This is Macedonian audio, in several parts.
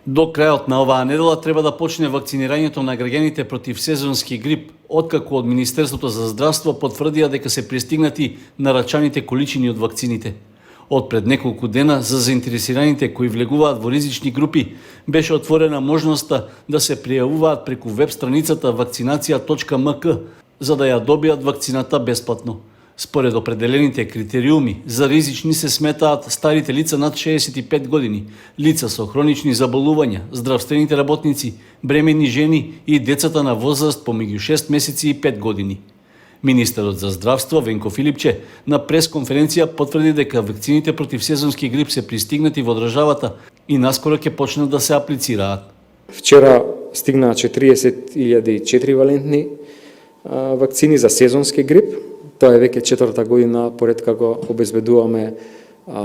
До крајот на оваа недела треба да почне вакцинирањето на граѓаните против сезонски грип, откако од Министерството за здравство потврдија дека се пристигнати нарачаните количини од вакцините. Од пред неколку дена за заинтересираните кои влегуваат во ризични групи беше отворена можноста да се пријавуваат преку веб страницата vakcinacija.mk за да ја добијат вакцината бесплатно. Според определените критериуми, за ризични се сметаат старите лица над 65 години, лица со хронични заболувања, здравствените работници, бремени жени и децата на возраст помеѓу 6 месеци и 5 години. Министерот за здравство Венко Филипче на пресконференција потврди дека вакцините против сезонски грип се пристигнати во државата и наскоро ќе почнат да се аплицираат. Вчера стигнаа 40.004 валентни вакцини за сезонски грип. Тоа е веќе четврта година поред како обезбедуваме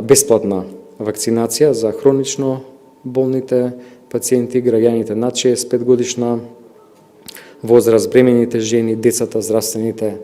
бесплатна вакцинација за хронично болните пациенти, граѓаните над 65 годишна возраст, бремените жени, децата, здравствените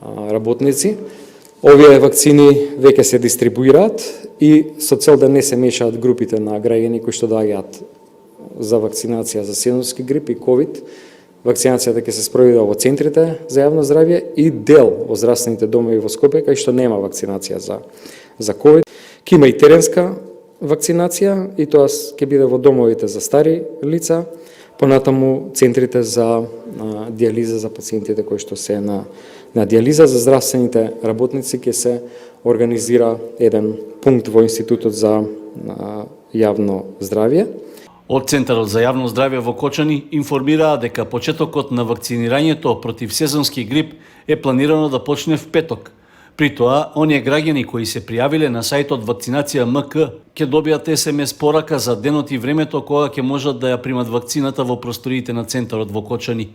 работници. Овие вакцини веќе се дистрибуираат и со цел да не се мешаат групите на граѓани кои што доаѓаат за вакцинација за сезонски грип и ковид. Вакцинацијата ќе се спроведе во центрите за јавно здравје и дел во здравствените домови во Скопје кај што нема вакцинација за ковид. Ќе има и теренска вакцинација и тоа ќе биде во домовите за стари лица, понатаму центрите за дијализа за пациентите кои што се на дијализа, за здравствените работници ќе се организира еден пункт во Институтот за јавно здравје. Од Центарот за јавно здравје во Кочани информираа дека почетокот на вакцинирањето против сезонски грип е планирано да почне в петок. При тоа, оние граѓани кои се пријавиле на сајтот Vakcinacija MK ќе добијат SMS порака за денот и времето кога ќе можат да ја примат вакцината во просториите на Центарот во Кочани.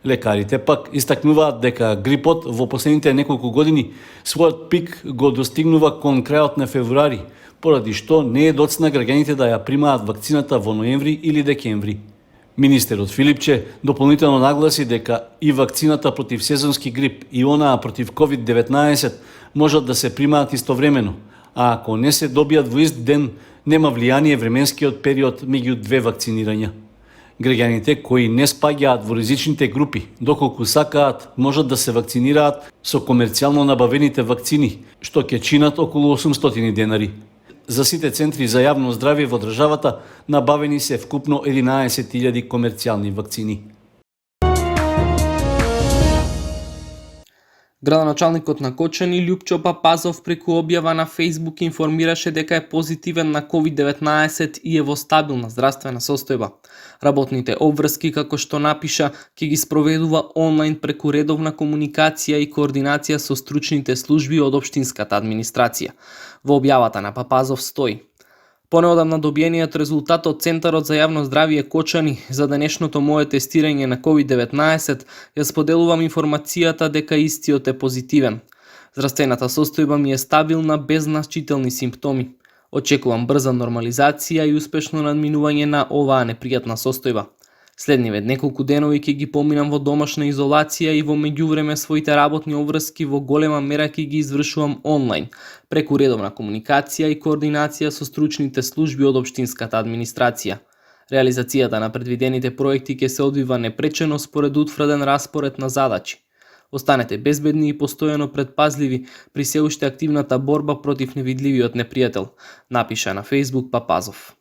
Лекарите пак истакнуваат дека грипот во последните неколку години својот пик го достигнува кон крајот на февруари, поради што не е доцна граѓаните да ја примаат вакцината во ноември или декември. Министерот Филипче дополнително нагласи дека и вакцината против сезонски грип и онаа против COVID-19 можат да се примаат истовремено, а ако не се добијат во ист ден, нема влијание временскиот период меѓу две вакцинирања. Граѓаните кои не спаѓаат во ризичните групи, доколку сакаат, можат да се вакцинираат со комерцијално набавените вакцини, што ќе чинат околу 800 денари. За сите центри за јавно здравје во државата набавени се вкупно 11.000 комерцијални вакцини. Градоначалникот на Кочани Љупчо Папазов преку објава на Facebook информираше дека е позитивен на COVID-19 и е во стабилна здравствена состојба. Работните обврски, како што напиша, ќе ги спроведува онлайн преку редовна комуникација и координација со стручните служби од општинската администрација. Во објавата на Папазов стои: Понеодамна добиениот резултат од Центарот за јавно здравје Кочани за денешното мое тестирање на COVID-19 ја споделувам информацијата дека истиот е позитивен. Здравствената состојба ми е стабилна без значителни симптоми. Очекувам брза нормализација и успешно надминување на оваа непријатна состојба. Следниве неколку денови ќе ги поминам во домашна изолација и во меѓувреме своите работни обврски во голема мера ќе ги извршувам онлайн, преку редовна комуникација и координација со стручните служби од општинската администрација. Реализацијата на предвидените проекти ќе се одвива непречено според утврден распоред на задачи. Останете безбедни и постојано предпазливи при се уште активната борба против невидливиот непријател, напиша на Facebook Папазов.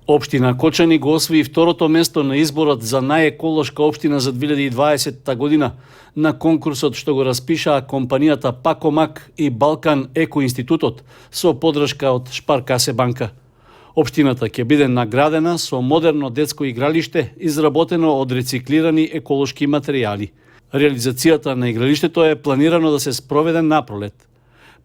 Општина Кочани го освои второто место на изборот за најеколошка општина за 2020 година на конкурсот што го распишаа компанијата Пакомак и Балкан Еко Институтот со поддршка од Шпаркасе банка. Општината ќе биде наградена со модерно детско игралиште изработено од рециклирани еколошки материјали. Реализацијата на игралиштето е планирано да се спроведе напролет.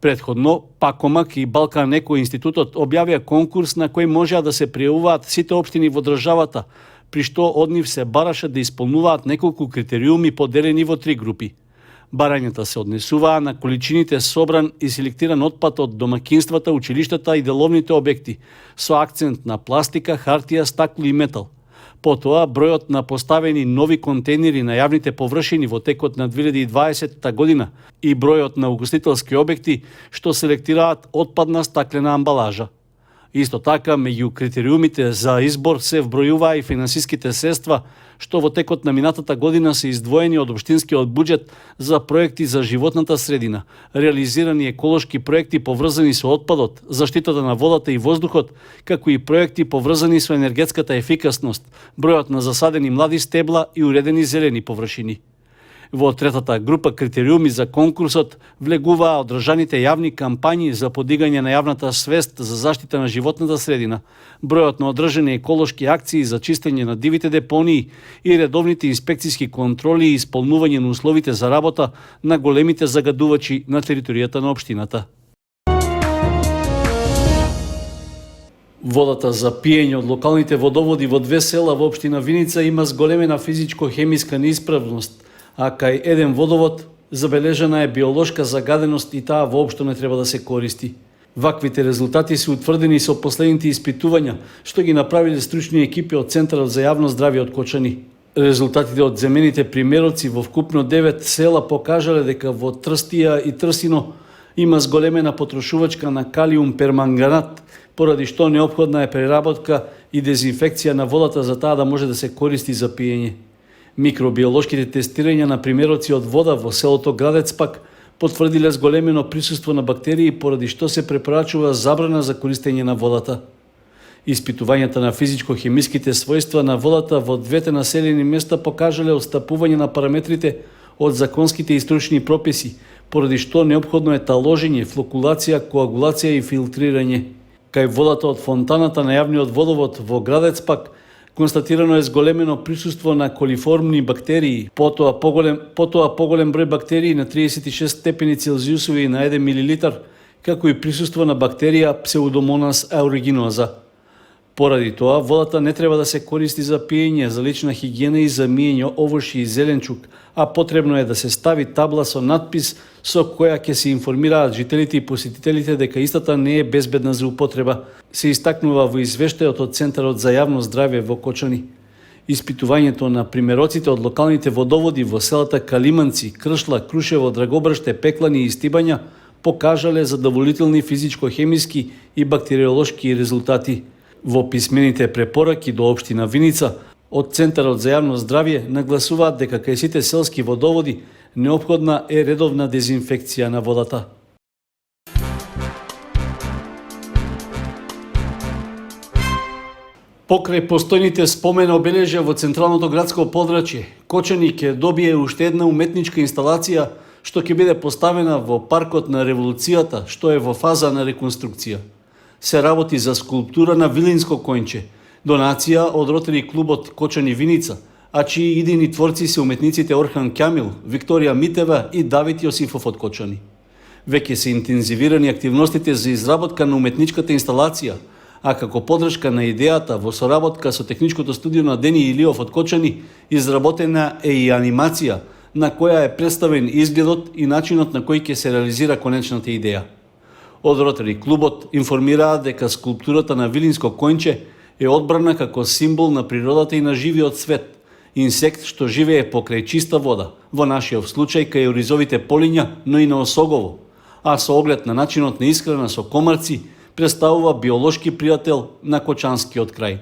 Предходно, Пакомак и Балкан Еко Институтот објавија конкурс на кој можеа да се пријавуваат сите општини во државата, при што од нив се бараше да исполнуваат неколку критериуми поделени во 3 групи. Барањата се однесуваа на количините собран и селектиран отпад од домакинствата, училиштата и деловните објекти, со акцент на пластика, хартија, стакло и метал. Потоа, бројот на поставени нови контейнери на јавните површини во текот на 2020 година и бројот на угостителски објекти што селектираат отпадна стаклена амбалажа. Исто така, меѓу критериумите за избор се вбројуваа и финансиските средства што во текот на минатата година се издвоени од општинскиот буџет за проекти за животната средина, реализирани еколошки проекти поврзани со отпадот, заштитата на водата и воздухот, како и проекти поврзани со енергетската ефикасност, бројот на засадени млади стебла и уредени зелени површини. Во третата група критериуми за конкурсот влегуваа одржаните јавни кампањи за подигање на јавната свест за заштита на животната средина, бројот на одржани еколошки акции за чистење на дивите депонии и редовните инспекцијски контроли и исполнување на условите за работа на големите загадувачи на територијата на општината. Водата за пиење од локалните водоводи во две села во општина Виница има зголемена физичко-хемиска неисправност, а кај еден водовод забележана е биолошка загаденост и таа воопшто не треба да се користи. Ваквите резултати се утврдени со последните испитувања што ги направиле стручни екипи од Центарот за јавно здравје од Кочани. Резултатите од земените примероци во вкупно 9 села покажале дека во Трстија и Трсино има зголемена потрошувачка на калиум перманганат, поради што неопходна е преработка и дезинфекција на водата за таа да може да се користи за пиење. Микробиолошките тестирања на примероци од вода во селото Градец пак потврдиле зголемено присуство на бактерии, поради што се препорачува забрана за користење на водата. Испитувањата на физичко-хемиските својства на водата во двете населени места покажале отстапување на параметрите од законските и стручни прописи, поради што неопходно е таложење, флокулација, коагулација и филтрирање. Кај водата од фонтаната на јавниот водовод во Градец пак констатирано е зголемено присуство на колиформни бактерии, потоа поголем број бактерии на 36 степени Целзиусови на 1 милилитар, како и присуство на бактерија Pseudomonas aeruginosa. Поради тоа, водата не треба да се користи за пиење, за лична хигиена и за миење овошје и зеленчук, а потребно е да се стави табла со надпис со која ќе се информираат жителите и посетителите дека истата не е безбедна за употреба, се истакнува во извештајот од Центарот за јавно здравје во Кочани. Испитувањето на примероците од локалните водоводи во селата Калиманци, Кршла, Крушево, Драгобрште, Пеклани и Стибања покажале задоволителни физичко-хемиски и бактериолошки резултати. Во писмените препораки до општина Виница, од Центарот за јавно здравје нагласуваат дека кај сите селски водоводи неопходна е редовна дезинфекција на водата. Покрај постојните спомен обележја во централното градско подрачје, Кочани ќе добие уште една уметничка инсталација што ќе биде поставена во паркот на Револуцијата, што е во фаза на реконструкција. Се работи за скулптура на вилинско коњче, донација од Ротари клубот Кочани Виница, а чии идейни творци се уметниците Орхан Кјамил, Викторија Митева и Давид Јосифов од Кочани. Веќе се интензивирани активностите за изработка на уметничката инсталација, а како подршка на идејата во соработка со техничкото студио на Дени Илиов од Кочани, изработена е и анимација на која е представен изгледот и начинот на кој ќе се реализира конечната идеја. Од Ротари клубот информираат дека скулптурата на вилинско коњче е одбрана како символ на природата и на живиот свет, инсект што живее покрај чиста вода, во нашиот случај кај оризовите полиња, но и на осогово, а со оглед на начинот на исхрана со комарци, представува биолошки пријател на кочанскиот крај.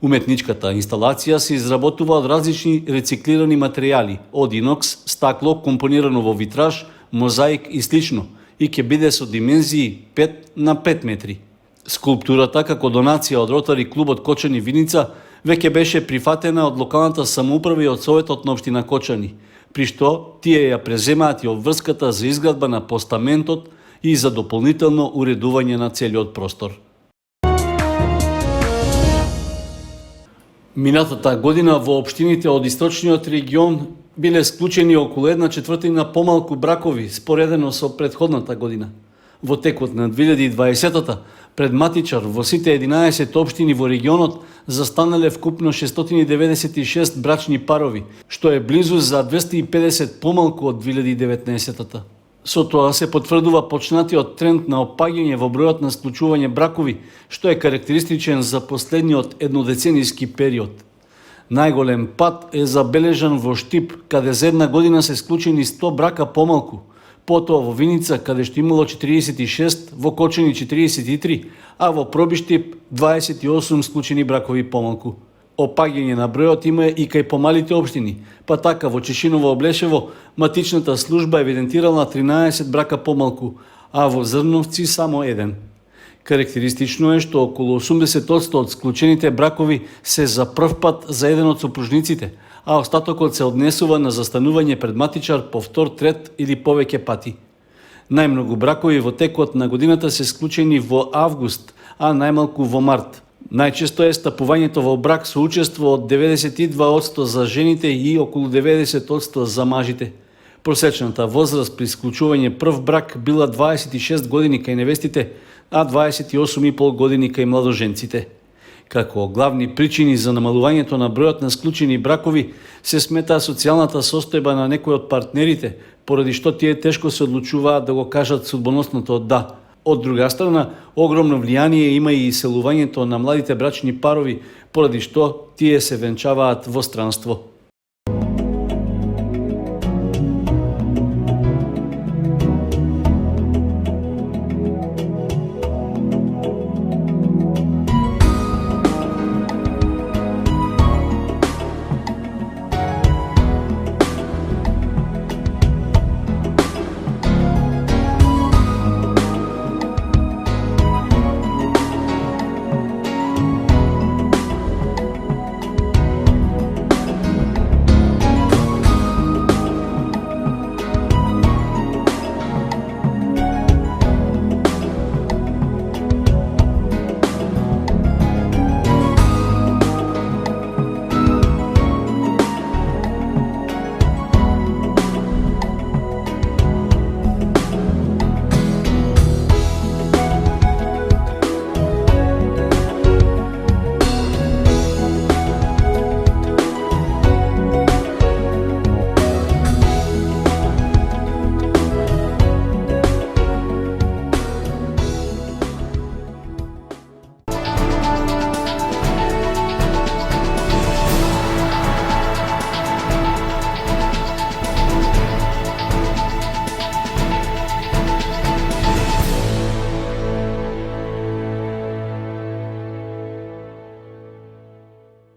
Уметничката инсталација се изработува од различни рециклирани материјали, од инокс, стакло компонирано во витраж, мозаик и слично, и ќе биде со димензии 5 на 5 метри. Скулптурата како донација од Ротари клубот Кочани Виница веќе беше прифатена од локалната самоуправа и од Советот на општина Кочани, при што тие ја преземаат и обврската за изградба на постаментот и за дополнително уредување на целиот простор. Минатата година во општините од источниот регион биле склучени околу 1/4 помалку бракови споредено со претходната година. Во текот на 2020-та, пред матичар во сите 11 општини во регионот застанале вкупно 696 брачни парови, што е близу за 250 помалку од 2019-та. Со тоа се потврдува почнатиот тренд на опаѓање во бројот на склучување бракови, што е карактеристичен за последниот еднодеценијски период. Најголем пат е забележан во Штип, каде за една година се склучени 100 брака помалку. Потоа во Виница, каде што имало 46, во Кочани 43, а во Пробиштип 28 склучени бракови помалку. Опаѓање на бројот има и кај помалите општини, па така во Чешиново Облешево матичната служба евидентирала 13 брака помалку, а во Зрновци само еден. Карактеристично е што околу 80% од склучените бракови се за прв пат за еден од сопружниците, а остатокот се однесува на застанување пред матичар по втор, трет или повеќе пати. Најмногу бракови во текот на годината се склучени во август, а најмалку во март. Најчесто е стапувањето во брак со учество од 92% за жените и околу 90% за мажите. Просечната возраст при склучување прв брак била 26 години кај невестите, а 28,5 години кај младоженците. Како главни причини за намалувањето на бројот на склучени бракови се смета социјалната состојба на некои од партнерите, поради што тие тешко се одлучуваат да го кажат судбоносното да. Од друга страна, огромно влијание има и иселувањето на младите брачни парови, поради што тие се венчаваат во странство.